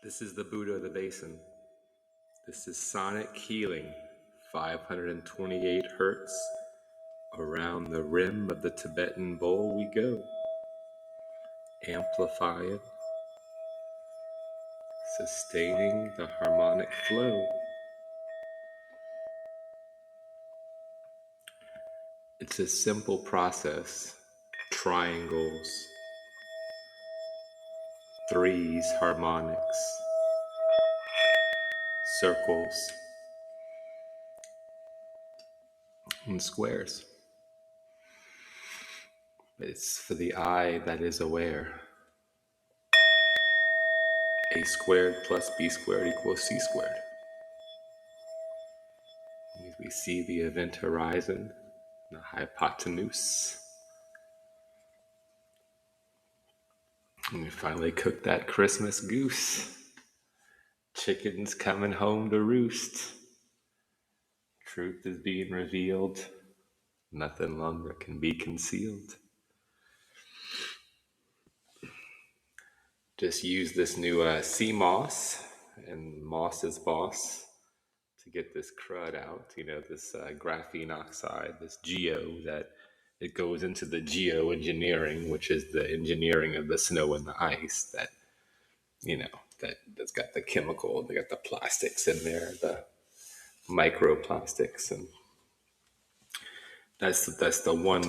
This is the Buddha of the Basin. This is sonic healing, 528 hertz. Around the rim of the Tibetan bowl we go. Amplify it, sustaining the harmonic flow. It's a simple process. Triangles, threes, harmonics, circles, and squares. It's for the eye that is aware. A squared plus b squared equals c squared. We see the event horizon, the hypotenuse. And we finally cooked that Christmas goose. Chickens coming home to roost. Truth is being revealed. Nothing longer can be concealed. Just use this new sea moss and Moss's Boss to get this crud out. This graphene oxide, this geo, that it goes into the geoengineering, which is the engineering of the snow and the ice that's got the chemical, they got the plastics in there, the microplastics, and that's the one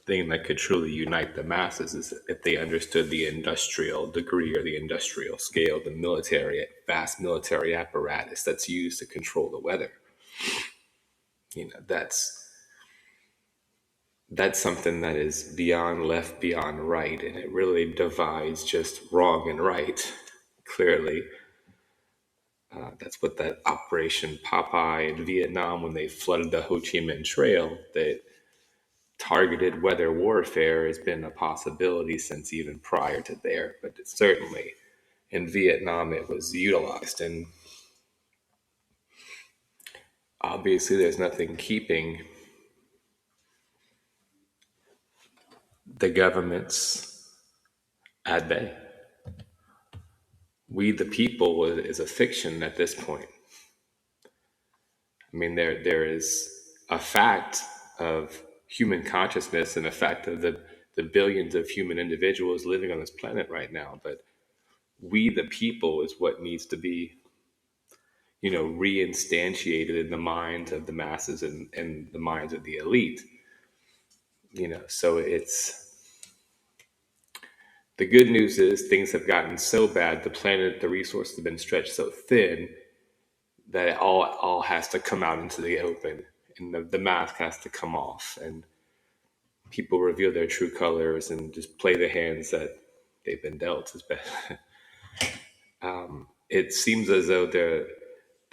thing that could truly unite the masses is if they understood the industrial degree or the industrial scale, the vast military apparatus that's used to control the weather. That's something that is beyond left, beyond right, and it really divides just wrong and right clearly. That's what that Operation Popeye in Vietnam, when they flooded the Ho Chi Minh Trail, that targeted weather warfare has been a possibility since even prior to there. But certainly in Vietnam, it was utilized. And obviously, there's nothing keeping the governments at bay. We the people is a fiction at this point. I mean, there is a fact of human consciousness and a fact of the billions of human individuals living on this planet right now. But we the people is what needs to be, reinstantiated in the minds of the masses and the minds of the elite. So the good news is things have gotten so bad, the planet, the resources have been stretched so thin that it all has to come out into the open, and the mask has to come off, and people reveal their true colors and just play the hands that they've been dealt. It seems as though the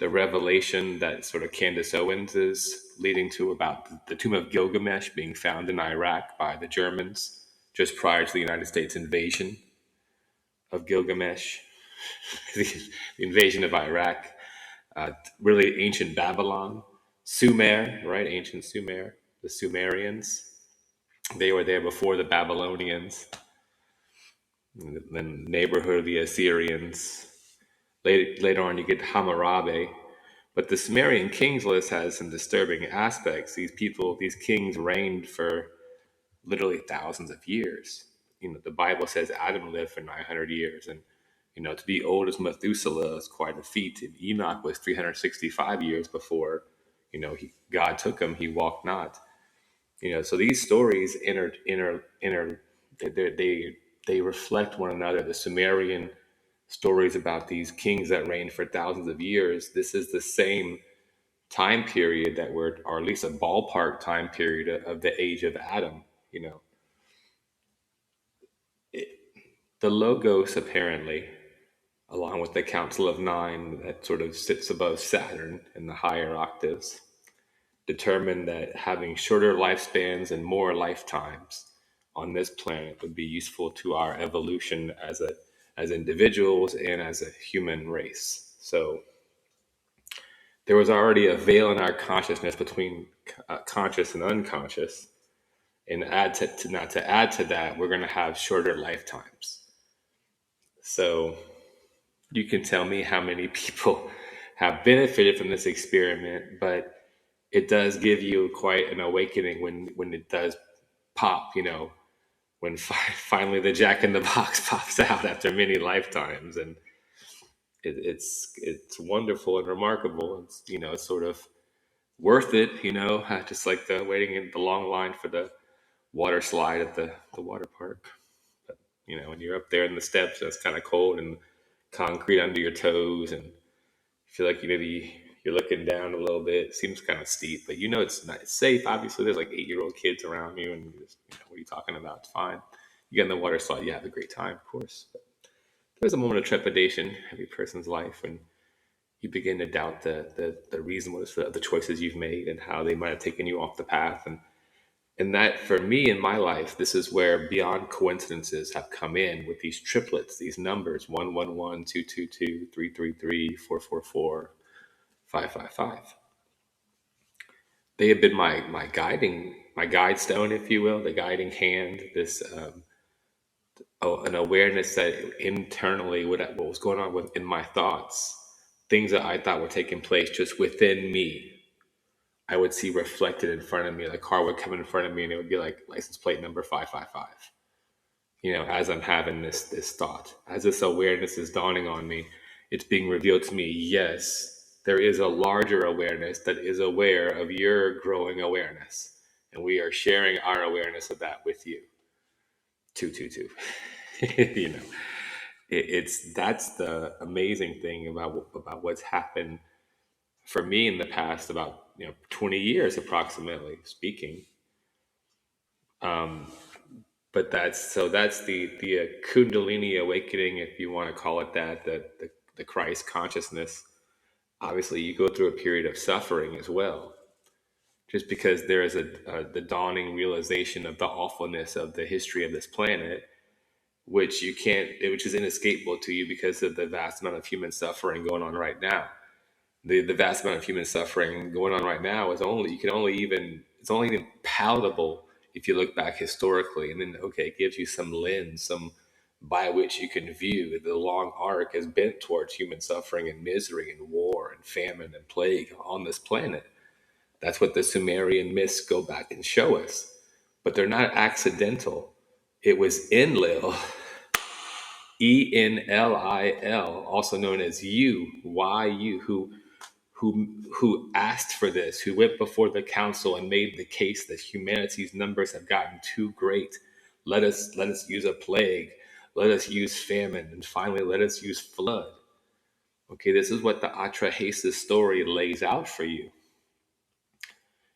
revelation that sort of Candace Owens is leading to about the tomb of Gilgamesh being found in Iraq by the Germans just prior to the United States invasion of Gilgamesh, the invasion of Iraq, really ancient Babylon, Sumer, right? Ancient Sumer, the Sumerians. They were there before the Babylonians, and then neighborhood of the Assyrians. Later on, you get Hammurabi. But the Sumerian kings list has some disturbing aspects. These kings reigned for literally thousands of years. The Bible says Adam lived for 900 years. And, to be old as Methuselah is quite a feat. And Enoch was 365 years before, God took him. He walked not. So these stories they reflect one another. The Sumerian stories about these kings that reigned for thousands of years, this is the same time period or at least a ballpark time period of the age of Adam. The Logos, apparently, along with the Council of Nine that sort of sits above Saturn in the higher octaves, determined that having shorter lifespans and more lifetimes on this planet would be useful to our evolution as individuals and as a human race. So there was already a veil in our consciousness between conscious and unconscious. And to add to that, we're going to have shorter lifetimes. So you can tell me how many people have benefited from this experiment, but it does give you quite an awakening when it does pop, when finally the Jack in the Box pops out after many lifetimes, and it's wonderful and remarkable. It's it's sort of worth it, just like the waiting in the long line for the water slide at the water park. But when you're up there in the steps, and it's kind of cold and concrete under your toes, and you feel like maybe you're looking down a little bit. It seems kind of steep, but it's not it's safe. Obviously, there's like 8-year-old kids around you, and you just, what are you talking about? It's fine. You get in the water slide, you have a great time, of course. But there's a moment of trepidation in every person's life when you begin to doubt the reasonableness of the choices you've made and how they might have taken you off the path. And that, for me in my life, this is where beyond coincidences have come in with these triplets, these numbers: 111, 222, 333, 444, 555. They have been my guide stone, if you will, the guiding hand. This an awareness that internally what was going on in my thoughts, things that I thought were taking place just within me, I would see reflected in front of me. The car would come in front of me, and it would be like license plate number 555. As I'm having this thought, as this awareness is dawning on me, it's being revealed to me. Yes, there is a larger awareness that is aware of your growing awareness, and we are sharing our awareness of that with you. 222. It's that's the amazing thing about what's happened for me in the past about 20 years approximately speaking. Um, but that's the Kundalini awakening, if you want to call it that, the Christ consciousness. Obviously, you go through a period of suffering as well, just because there is the dawning realization of the awfulness of the history of this planet, which is inescapable to you because of the vast amount of human suffering going on right now. The vast amount of human suffering going on right now is only you can only even it's only even palatable if you look back historically, and then it gives you some lens, some by which you can view the long arc as bent towards human suffering and misery and war and famine and plague on this planet. That's what the Sumerian myths go back and show us, but they're not accidental. It was Enlil, Enlil, also known as Yu, who asked for this, who went before the council and made the case that humanity's numbers have gotten too great. Let us use a plague. Let us use famine, and finally, let us use flood. Okay, this is what the Atrahasis story lays out for you.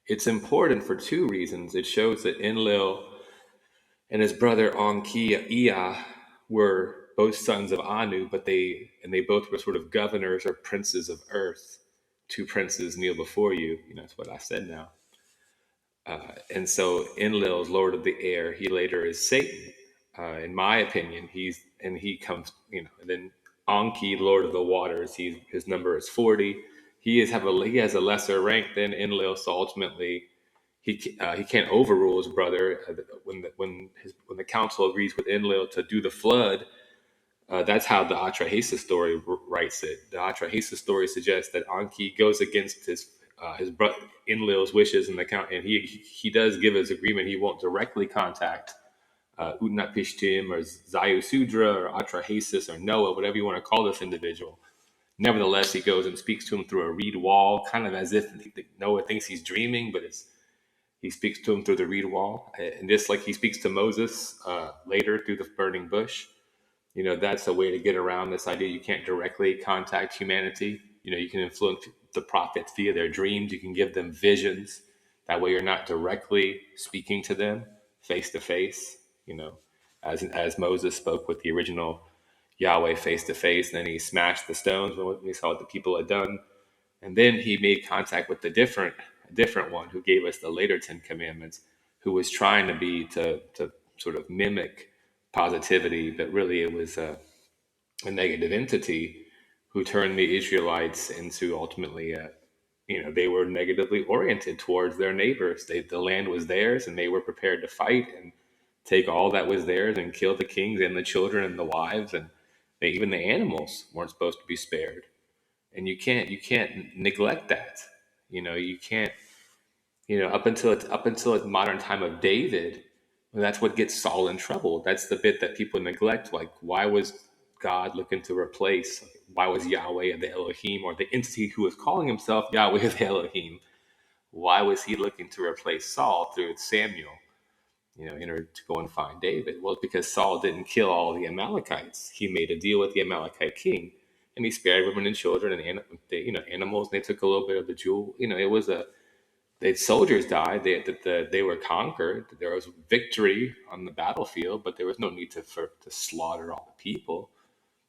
It's important for two reasons. It shows that Enlil and his brother Anki were both sons of Anu, but they both were sort of governors or princes of earth. Two princes kneel before you. That's what I said now. And so Enlil is Lord of the Air. He later is Satan. In my opinion, he comes, and then Anki, Lord of the Waters. His number is 40. He has a lesser rank than Enlil, so ultimately he can't overrule his brother. When the council agrees with Enlil to do the flood, that's how the Atrahasis story writes it. The Atrahasis story suggests that Anki goes against his brother Enlil's wishes, and he does give his agreement. He won't directly contact Utnapishtim or Zayusudra or Atrahasis or Noah, whatever you want to call this individual. Nevertheless, he goes and speaks to him through a reed wall, kind of as if Noah thinks he's dreaming, but he speaks to him through the reed wall. And just like he speaks to Moses later through the burning bush, that's a way to get around this idea. You can't directly contact humanity. You can influence the prophets via their dreams. You can give them visions. That way you're not directly speaking to them face to face, as Moses spoke with the original Yahweh face to face. Then he smashed the stones when he saw what the people had done. And then he made contact with a different one who gave us the later 10 Commandments, who was trying to sort of mimic positivity, but really it was a negative entity who turned the Israelites into ultimately, they were negatively oriented towards their neighbors. The land was theirs, and they were prepared to fight and take all that was theirs and kill the kings and the children and the wives. And Even the animals weren't supposed to be spared, and you can't neglect that. You can't. Up until the modern time of David, that's what gets Saul in trouble. That's the bit that people neglect. Like, why was God looking to replace? Why was Yahweh the Elohim, or the entity who was calling himself Yahweh the Elohim? Why was he looking to replace Saul through Samuel? In order to go and find David. Well, it's because Saul didn't kill all the Amalekites. He made a deal with the Amalekite king, and he spared women and children and animals. And they took a little bit of the jewel. It was the soldiers died. They were conquered. There was victory on the battlefield, but there was no need to slaughter all the people.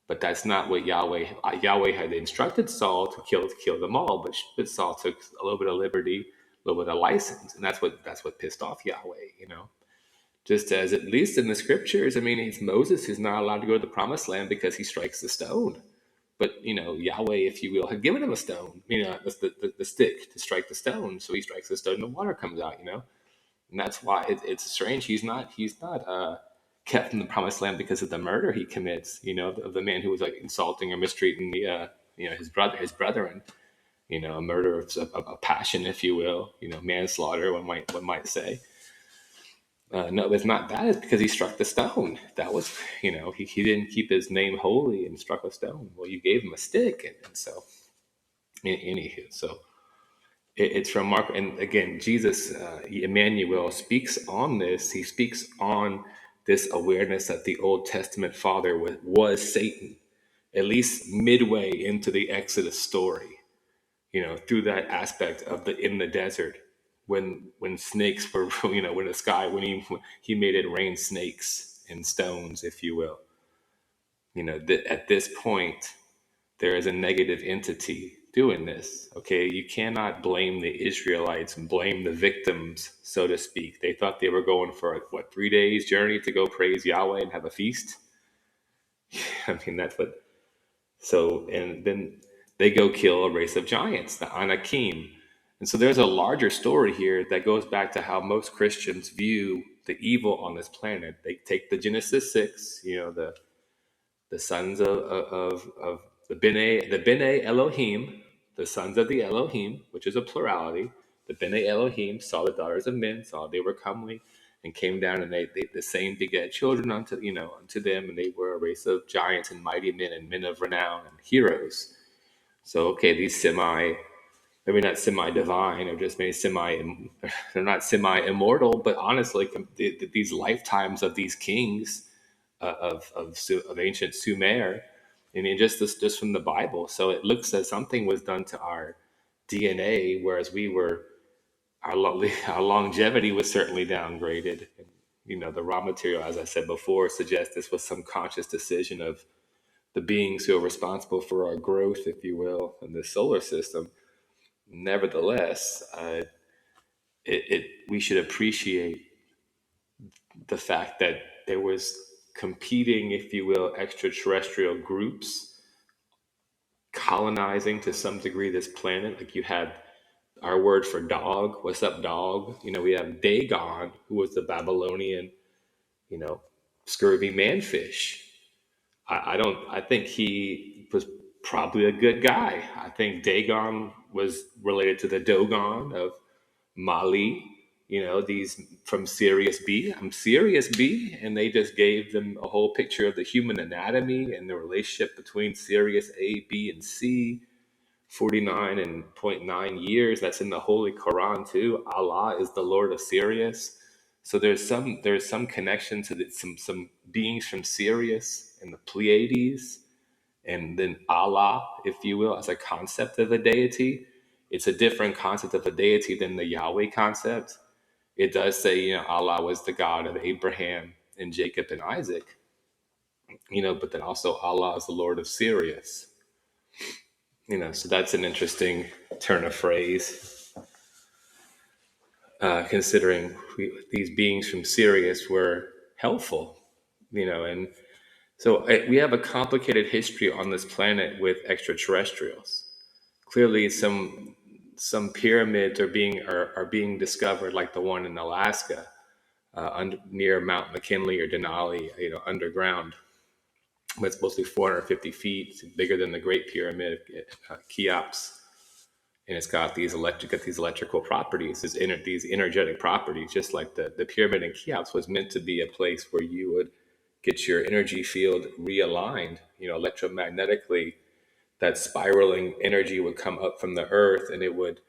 But that's not what Yahweh had instructed Saul to kill them all. But Saul took a little bit of liberty, a little bit of license, and that's what pissed off Yahweh. Just as, at least in the scriptures, I mean, it's Moses who's not allowed to go to the promised land because he strikes the stone. But, Yahweh, if you will, had given him a stone, the stick to strike the stone. So he strikes the stone and the water comes out. And that's why it's strange. He's not kept in the promised land because of the murder he commits, of the man who was like insulting or mistreating his brethren, a murder of a passion, if you will, manslaughter, one might say. No, it's not that. It's because he struck the stone. That was, he didn't keep his name holy and struck a stone. Well, you gave him a stick. And so, anywho, so it's from Mark. And again, Jesus, Emmanuel, speaks on this. He speaks on this awareness that the Old Testament father was Satan, at least midway into the Exodus story, through that aspect of in the desert, when snakes were, when the sky, when he made it rain snakes and stones, if you will. At this point, there is a negative entity doing this. Okay, you cannot blame the Israelites and blame the victims, so to speak. They thought they were going for 3 days journey to go praise Yahweh and have a feast. I mean, that's what. So, and then they go kill a race of giants, the Anakim. And so there's a larger story here that goes back to how most Christians view the evil on this planet. They take the Genesis 6, the sons of the Bene Elohim, the sons of the Elohim, which is a plurality. The Bene Elohim saw the daughters of men, saw they were comely, and came down, and they the same begat children unto them, and they were a race of giants and mighty men and men of renown and heroes. So, okay, these maybe not semi-divine, or just maybe they're not semi-immortal, but honestly, these lifetimes of these kings of ancient Sumer, I mean, just from the Bible. So it looks as something was done to our DNA, whereas our longevity was certainly downgraded. And, the raw material, as I said before, suggests this was some conscious decision of the beings who are responsible for our growth, if you will, in the solar system. Nevertheless, we should appreciate the fact that there was competing, if you will, extraterrestrial groups colonizing to some degree this planet. Like, you had our word for dog. What's up, dog? We have Dagon, who was the Babylonian, scurvy manfish. I think he was probably a good guy. I think Dagon was related to the Dogon of Mali, these from Sirius B. I'm Sirius B, and they just gave them a whole picture of the human anatomy and the relationship between Sirius A, B, and C. 49.9 years. That's in the Holy Quran too. Allah is the Lord of Sirius. So there's some connection to some beings from Sirius and the Pleiades, and then Allah, if you will, as a concept of a deity. It's a different concept of a deity than the Yahweh concept. It does say, Allah was the God of Abraham and Jacob and Isaac, but then also Allah is the Lord of Sirius. So that's an interesting turn of phrase, considering these beings from Sirius were helpful, and so we have a complicated history on this planet with extraterrestrials. Clearly, some pyramids are being discovered, like the one in Alaska, near Mount McKinley or Denali, underground. but it's mostly 450 feet. It's bigger than the Great Pyramid, Cheops, and it's got these electrical properties, these energetic properties, just like the pyramid in Cheops was meant to be a place where you would get your energy field realigned, electromagnetically. That spiraling energy would come up from the earth, and it would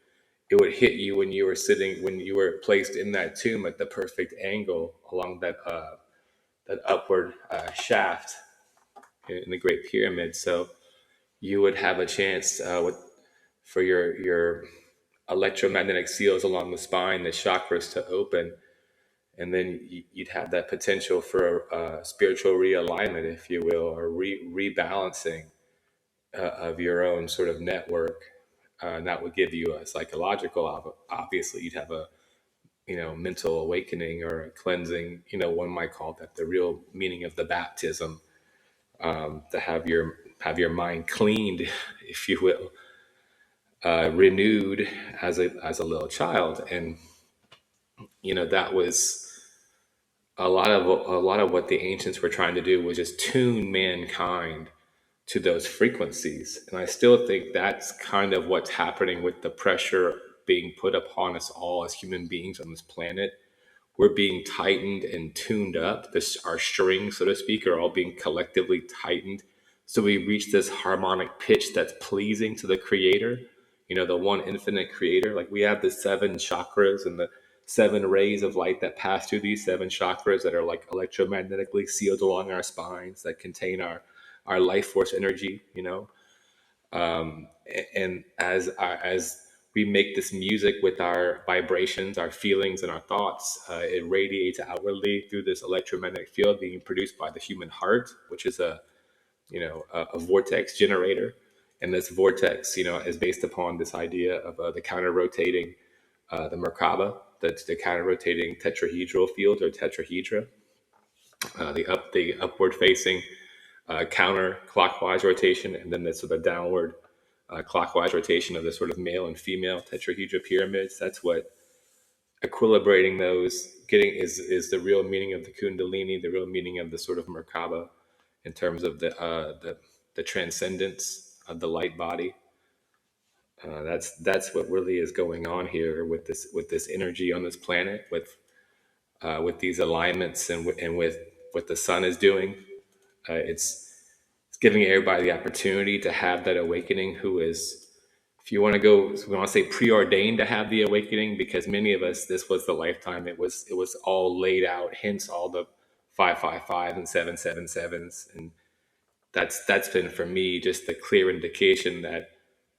hit you when you were placed in that tomb at the perfect angle along that upward shaft in the Great Pyramid. So you would have a chance for your electromagnetic seals along the spine, the chakras to open, and then you'd have that potential for spiritual realignment, if you will, or rebalancing of your own sort of network. And that would give you a psychological, obviously, you'd have a mental awakening or a cleansing. One might call that the real meaning of the baptism, to have your mind cleaned, if you will, renewed as a little child. And that was a lot of what the ancients were trying to do, was just tune mankind to those frequencies. And I still think that's kind of what's happening with the pressure being put upon us all as human beings on this planet. We're being tightened and tuned up. Our strings, so to speak, are all being collectively tightened. So we reach this harmonic pitch that's pleasing to the creator, the one infinite creator. Like, we have the seven chakras and the seven rays of light that pass through these seven chakras that are like electromagnetically sealed along our spines, that contain our life force energy, and as we make this music with our vibrations, our feelings, and our thoughts, it radiates outwardly through this electromagnetic field being produced by the human heart, which is a vortex generator. And this vortex, is based upon this idea of the counter rotating, the Merkaba, that's the counter rotating tetrahedral field, or tetrahedra, the upward facing counterclockwise rotation, and then the sort of downward clockwise rotation of the sort of male and female tetrahedral pyramids. That's what equilibrating those, getting is the real meaning of the Kundalini, the real meaning of the sort of Merkaba, in terms of the transcendence of the light body. That's what really is going on here with this energy on this planet, with these alignments, and with what the sun is doing. It's giving everybody the opportunity to have that awakening, who is, if you want to go, we want to say preordained to have the awakening, because many of us, this was the lifetime. It was all laid out, hence all the 555 and 777s. And that's been, for me, just the clear indication that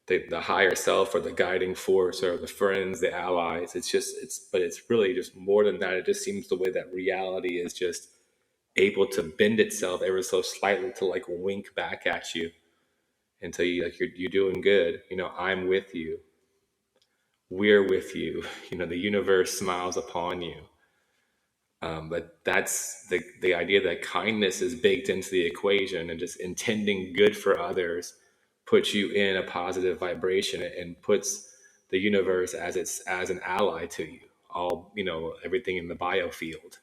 the higher self, or the guiding force, or the friends, the allies, but it's really just more than that. It just seems the way that reality is just able to bend itself ever so slightly to like wink back at you and tell you, like, you're doing good. I'm with you. We're with you. The universe smiles upon you. But that's the idea that kindness is baked into the equation, and just intending good for others puts you in a positive vibration, and puts the universe as an ally to you. Everything in the biofield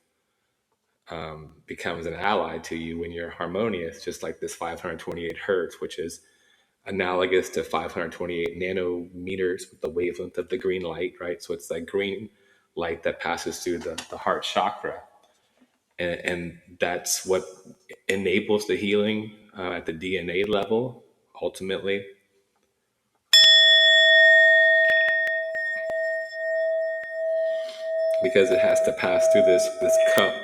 becomes an ally to you when you're harmonious, just like this 528 hertz, which is analogous to 528 nanometers with the wavelength of the green light, right? So it's that green light that passes through the heart chakra. And that's what enables the healing at the DNA level, ultimately. Because it has to pass through this cup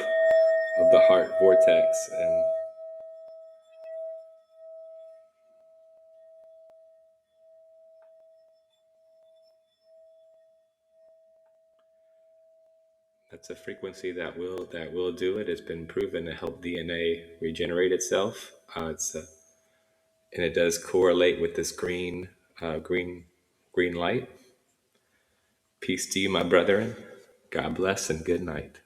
of the heart vortex. And that's a frequency that will do it. It's been proven to help DNA regenerate itself. And it does correlate with this green light. Peace to you, my brethren. God bless and good night.